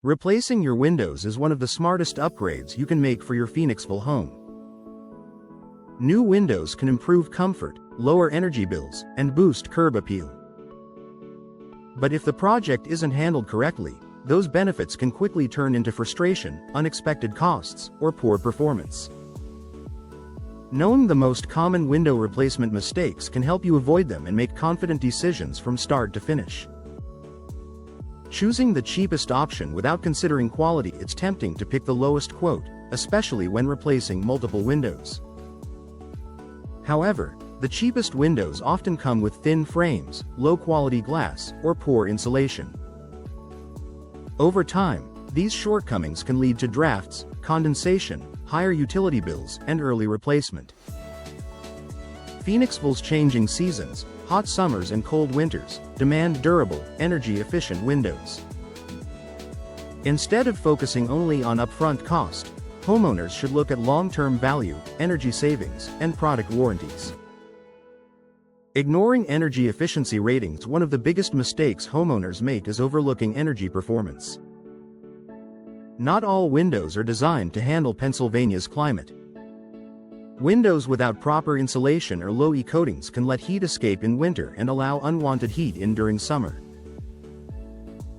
Replacing your windows is one of the smartest upgrades you can make for your Phoenixville home. New windows can improve comfort, lower energy bills, and boost curb appeal. But if the project isn't handled correctly, those benefits can quickly turn into frustration, unexpected costs, or poor performance. Knowing the most common window replacement mistakes can help you avoid them and make confident decisions from start to finish. Choosing the cheapest option without considering quality. It's tempting to pick the lowest quote, especially when replacing multiple windows. However, the cheapest windows often come with thin frames, low-quality glass, or poor insulation. Over time, these shortcomings can lead to drafts, condensation, higher utility bills, and early replacement. Phoenixville's changing seasons, hot summers and cold winters, demand durable, energy-efficient windows. Instead of focusing only on upfront cost, homeowners should look at long-term value, energy savings, and product warranties. Ignoring energy efficiency ratings. One of the biggest mistakes homeowners make is overlooking energy performance. Not all windows are designed to handle Pennsylvania's climate. Windows without proper insulation or low E coatings can let heat escape in winter and allow unwanted heat in during summer.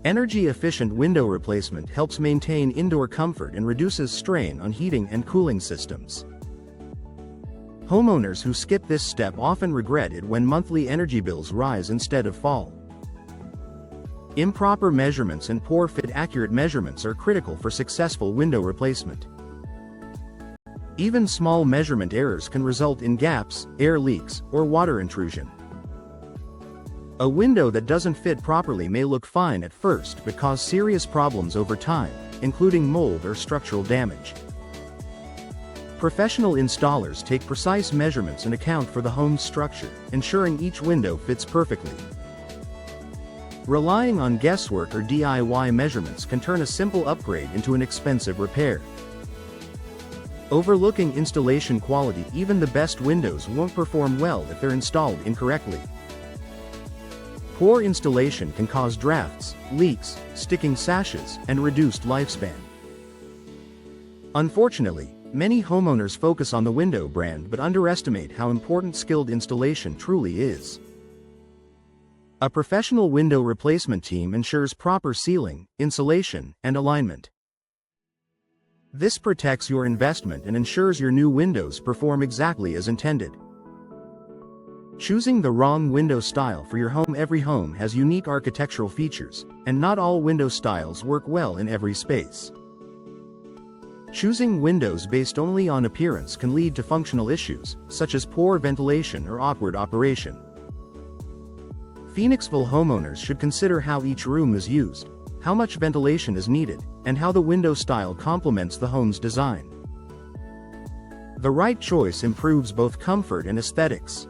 Energy-efficient window replacement helps maintain indoor comfort and reduces strain on heating and cooling systems. Homeowners who skip this step often regret it when monthly energy bills rise instead of fall. Improper measurements and poor fit. Accurate measurements are critical for successful window replacement. Even small measurement errors can result in gaps, air leaks, or water intrusion. A window that doesn't fit properly may look fine at first but cause serious problems over time, including mold or structural damage. Professional installers take precise measurements and account for the home's structure, ensuring each window fits perfectly. Relying on guesswork or DIY measurements can turn a simple upgrade into an expensive repair. Overlooking installation quality. Even the best windows won't perform well if they're installed incorrectly. Poor installation can cause drafts, leaks, sticking sashes, and reduced lifespan. Unfortunately, many homeowners focus on the window brand but underestimate how important skilled installation truly is. A professional window replacement team ensures proper sealing, insulation, and alignment. This protects your investment and ensures your new windows perform exactly as intended. Choosing the wrong window style for your home. Every home has unique architectural features, and not all window styles work well in every space. Choosing windows based only on appearance can lead to functional issues, such as poor ventilation or awkward operation. Phoenixville homeowners should consider how each room is used, how much ventilation is needed, and how the window style complements the home's design. The right choice improves both comfort and aesthetics.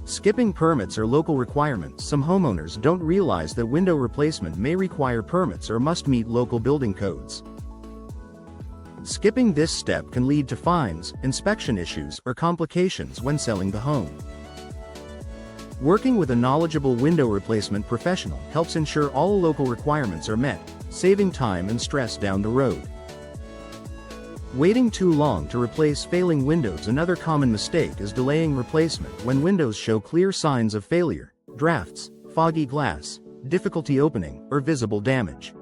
Skipping permits or local requirements. Some homeowners don't realize that window replacement may require permits or must meet local building codes. Skipping this step can lead to fines, inspection issues, or complications when selling the home. Working with a knowledgeable window replacement professional helps ensure all local requirements are met, saving time and stress down the road. Waiting too long to replace failing windows. Another common mistake is delaying replacement when windows show clear signs of failure, drafts, foggy glass, difficulty opening, or visible damage.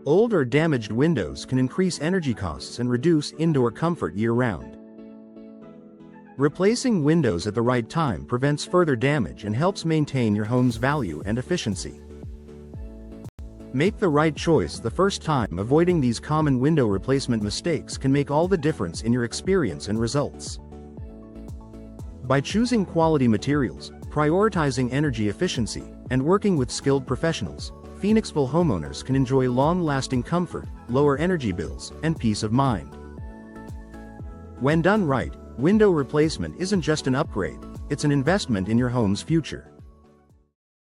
Old or damaged windows can increase energy costs and reduce indoor comfort year-round. Replacing windows at the right time prevents further damage and helps maintain your home's value and efficiency. Make the right choice the first time. Avoiding these common window replacement mistakes can make all the difference in your experience and results. By choosing quality materials, prioritizing energy efficiency, and working with skilled professionals, Phoenixville homeowners can enjoy long-lasting comfort, lower energy bills, and peace of mind. When done right, window replacement isn't just an upgrade, it's an investment in your home's future.